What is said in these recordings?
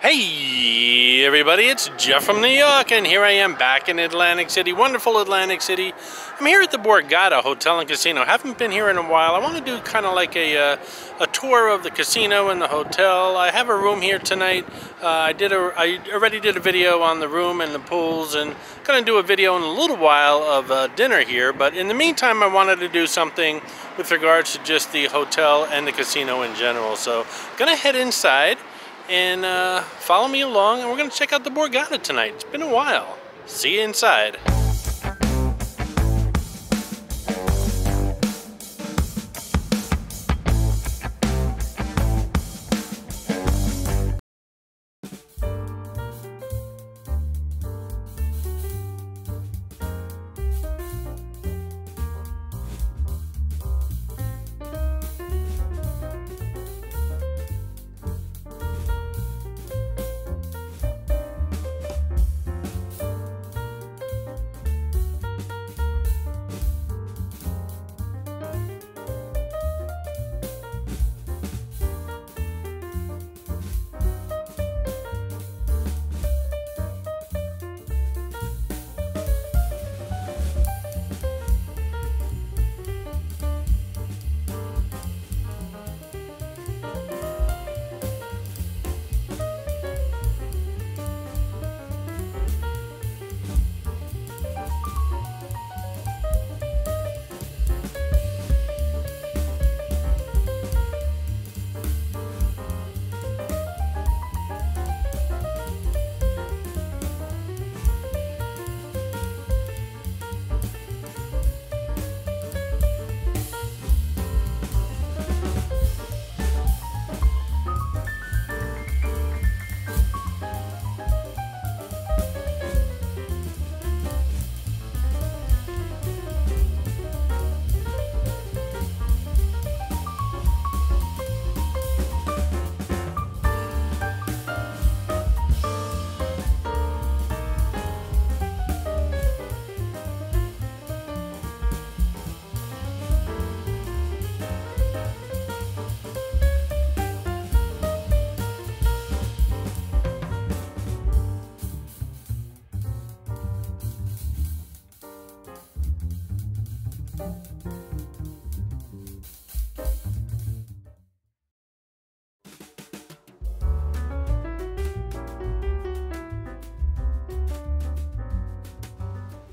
Hey everybody, it's Jeff from New York, and here I am back in Atlantic City, wonderful Atlantic City. I'm here at the Borgata Hotel and Casino. Haven't been here in a while. I want to do kind of like a tour of the casino and the hotel. I have a room here tonight. I already did a video on the room and the pools, and going to do a video in a little while of dinner here. But in the meantime, I wanted to do something with regards to just the hotel and the casino in general. So I'm going to head inside and follow me along, and we're going to check out the Borgata tonight. It's been a while. See you inside.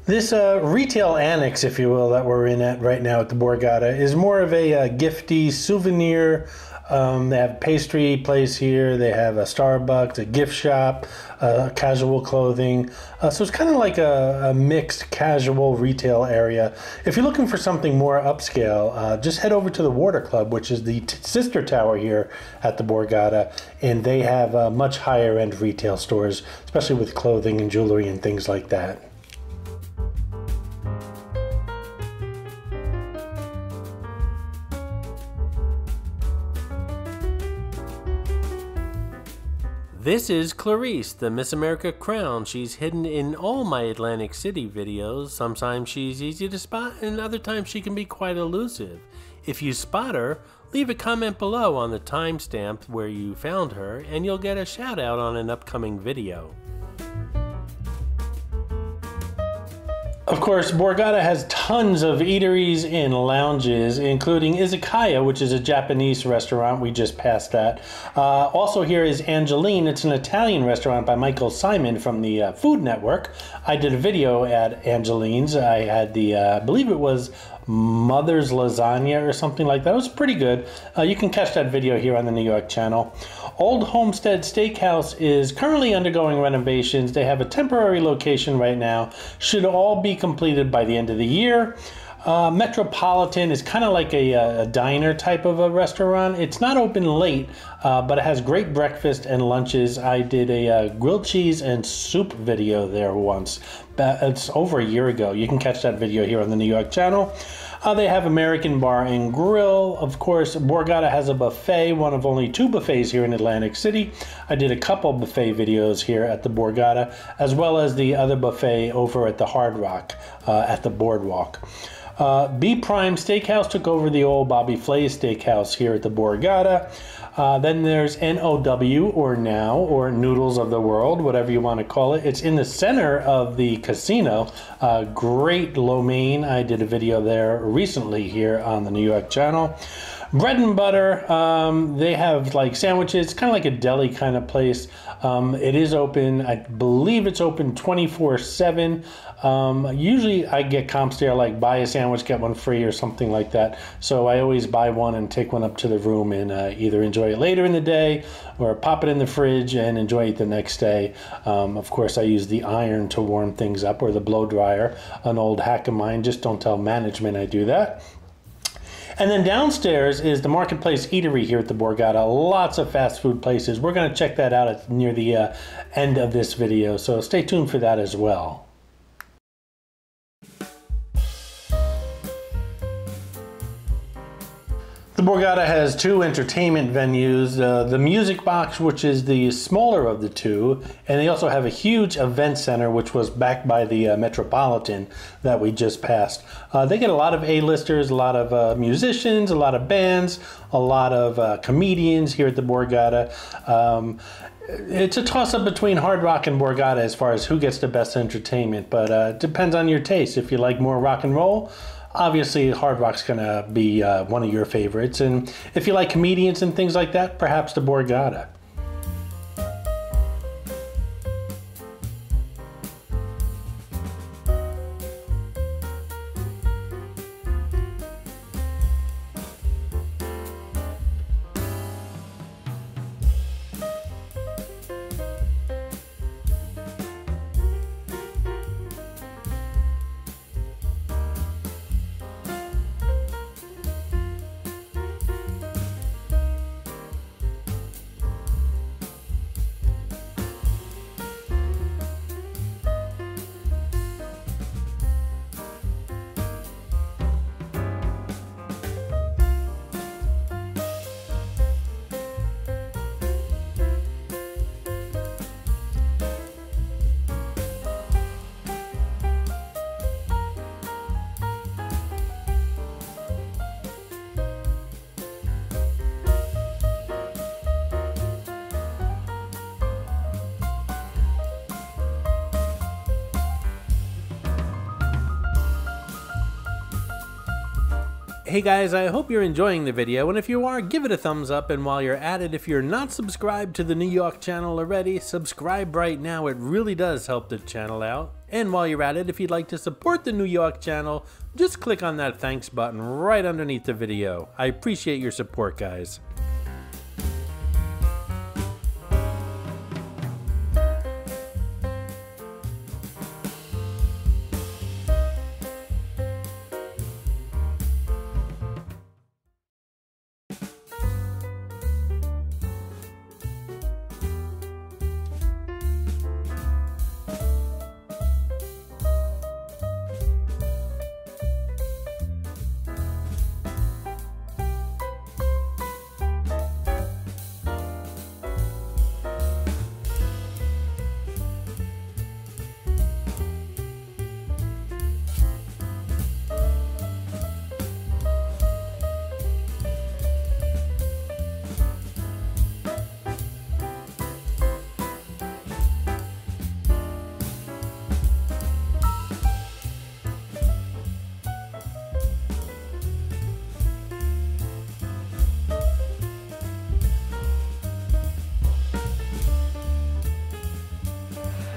This retail annex, if you will, that we're in at right now at the Borgata is more of a gifty souvenir. They have pastry place here, they have a Starbucks, a gift shop, casual clothing. So it's kind of like a mixed casual retail area. If you're looking for something more upscale, just head over to the Water Club, which is the sister tower here at the Borgata, and they have much higher end retail stores, especially with clothing and jewelry and things like that. This is Clarice, the Miss America crown. She's hidden in all my Atlantic City videos. Sometimes she's easy to spot, and other times she can be quite elusive. If you spot her, leave a comment below on the timestamp where you found her, and you'll get a shout out on an upcoming video. Of course, Borgata has tons of eateries and lounges, including Izakaya, which is a Japanese restaurant. We just passed that. Also here is Angeline. It's an Italian restaurant by Michael Simon from the Food Network. I did a video at Angeline's. I had the, I believe it was Mother's Lasagna or something like that. It was pretty good. You can catch that video here on the New York channel. Old Homestead Steakhouse is currently undergoing renovations. They have a temporary location right now. Should all be completed by the end of the year. Metropolitan is kind of like a diner type of a restaurant. It's not open late, but it has great breakfast and lunches. I did a grilled cheese and soup video there once. It's over a year ago. You can catch that video here on the New York channel. They have American Bar and Grill. Of course, Borgata has a buffet, one of only 2 buffets here in Atlantic City. I did a couple buffet videos here at the Borgata, as well as the other buffet over at the Hard Rock at the Boardwalk. B Prime Steakhouse took over the old Bobby Flay's Steakhouse here at the Borgata. Then there's NOW, or Now, or Noodles of the World, whatever you want to call it. It's in the center of the casino. Great lo mein. I did a video there recently here on the New York channel. Bread and butter, they have like sandwiches, kind of like a deli kind of place. It is open, I believe it's open 24/7. Usually I get comps there like buy a sandwich, get one free or something like that. So I always buy one and take one up to the room and either enjoy it later in the day or pop it in the fridge and enjoy it the next day. Of course I use the iron to warm things up, or the blow dryer, an old hack of mine. Just don't tell management I do that. And then downstairs is the Marketplace Eatery here at the Borgata. Lots of fast food places. We're going to check that out near the end of this video, so stay tuned for that as well. The Borgata has two entertainment venues, the Music Box, which is the smaller of the two, and they also have a huge event center, which was backed by the Metropolitan that we just passed. They get a lot of A-listers, a lot of musicians, a lot of bands, a lot of comedians here at the Borgata. It's a toss-up between Hard Rock and Borgata as far as who gets the best entertainment, but it depends on your taste. If you like more rock and roll, obviously Hard Rock's gonna be one of your favorites, and if you like comedians and things like that, perhaps the Borgata. Hey guys, I hope you're enjoying the video, and if you are, give it a thumbs up, and while you're at it, if you're not subscribed to the New York channel already, subscribe right now. It really does help the channel out. And while you're at it, if you'd like to support the New York channel, just click on that thanks button right underneath the video. I appreciate your support, guys.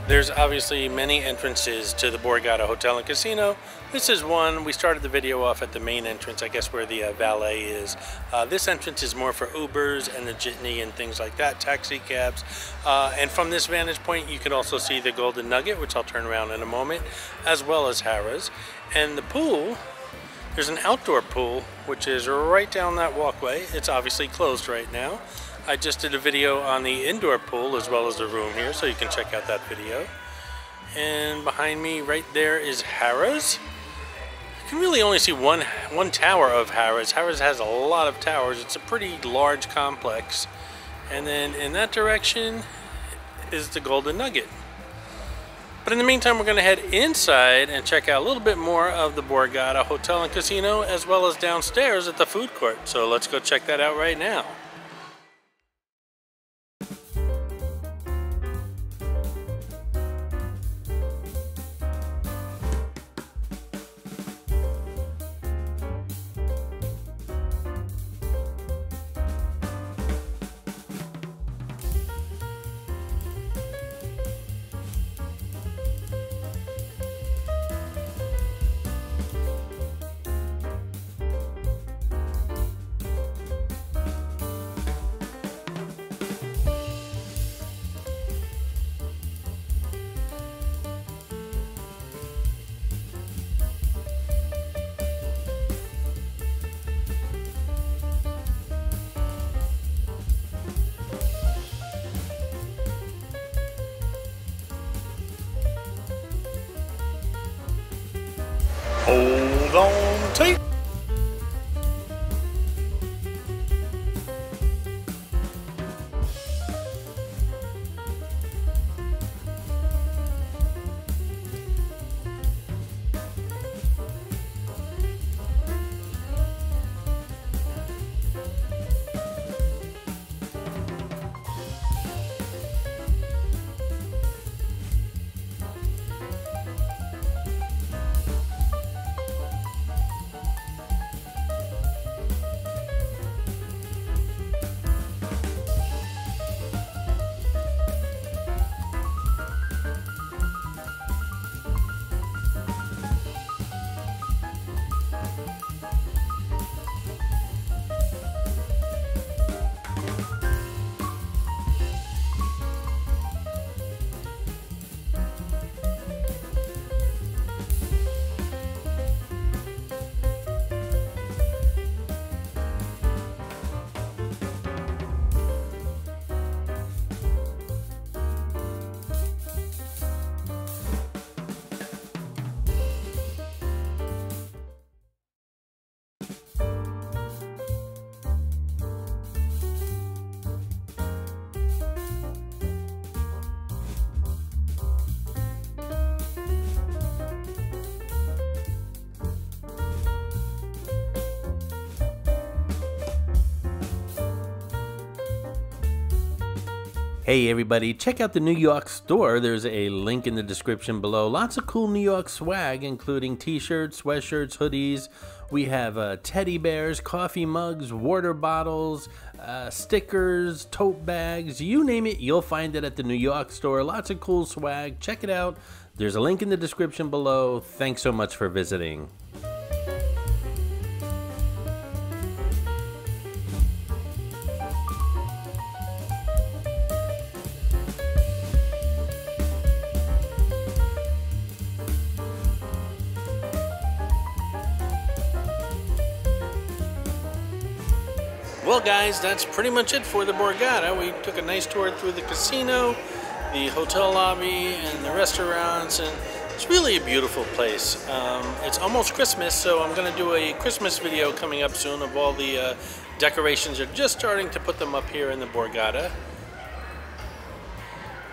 There's obviously many entrances to the Borgata Hotel and Casino. This is one. We started the video off at the main entrance, I guess where the valet is. This entrance is more for Ubers and the jitney and things like that, taxi cabs. And from this vantage point, you can also see the Golden Nugget, which I'll turn around in a moment, as well as Harrah's. And the pool, there's an outdoor pool, which is right down that walkway. It's obviously closed right now. I just did a video on the indoor pool as well as the room here, so you can check out that video. And behind me right there is Harrah's. You can really only see one tower of Harrah's. Harrah's has a lot of towers. It's a pretty large complex. And then in that direction is the Golden Nugget. But in the meantime, we're going to head inside and check out a little bit more of the Borgata Hotel and Casino, as well as downstairs at the food court. So let's go check that out right now. is on tape. Hey everybody, check out the New York store. There's a link in the description below. Lots of cool New York swag, including t-shirts, sweatshirts, hoodies. We have teddy bears, coffee mugs, water bottles, stickers, tote bags, you name it, you'll find it at the New York store. Lots of cool swag. Check it out. There's a link in the description below. Thanks so much for visiting. Well guys, that's pretty much it for the Borgata. We took a nice tour through the casino, the hotel lobby, and the restaurants, and it's really a beautiful place. It's almost Christmas, so I'm going to do a Christmas video coming up soon of all the decorations. They're just starting to put them up here in the Borgata.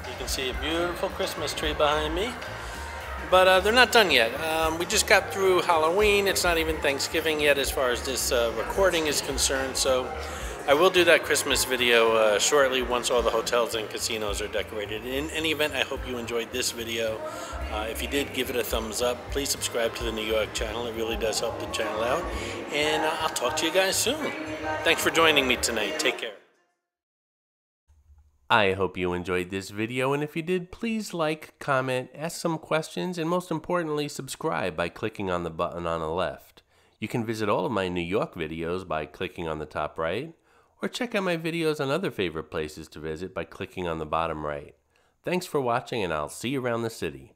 You can see a beautiful Christmas tree behind me. But they're not done yet. We just got through Halloween. It's not even Thanksgiving yet as far as this recording is concerned. So I will do that Christmas video shortly once all the hotels and casinos are decorated. In any event, I hope you enjoyed this video. If you did, give it a thumbs up. Please subscribe to the New York channel. It really does help the channel out. And I'll talk to you guys soon. Thanks for joining me tonight. Take care. I hope you enjoyed this video, and if you did, please like, comment, ask some questions, and most importantly, subscribe by clicking on the button on the left. You can visit all of my New York videos by clicking on the top right, or check out my videos on other favorite places to visit by clicking on the bottom right. Thanks for watching, and I'll see you around the city.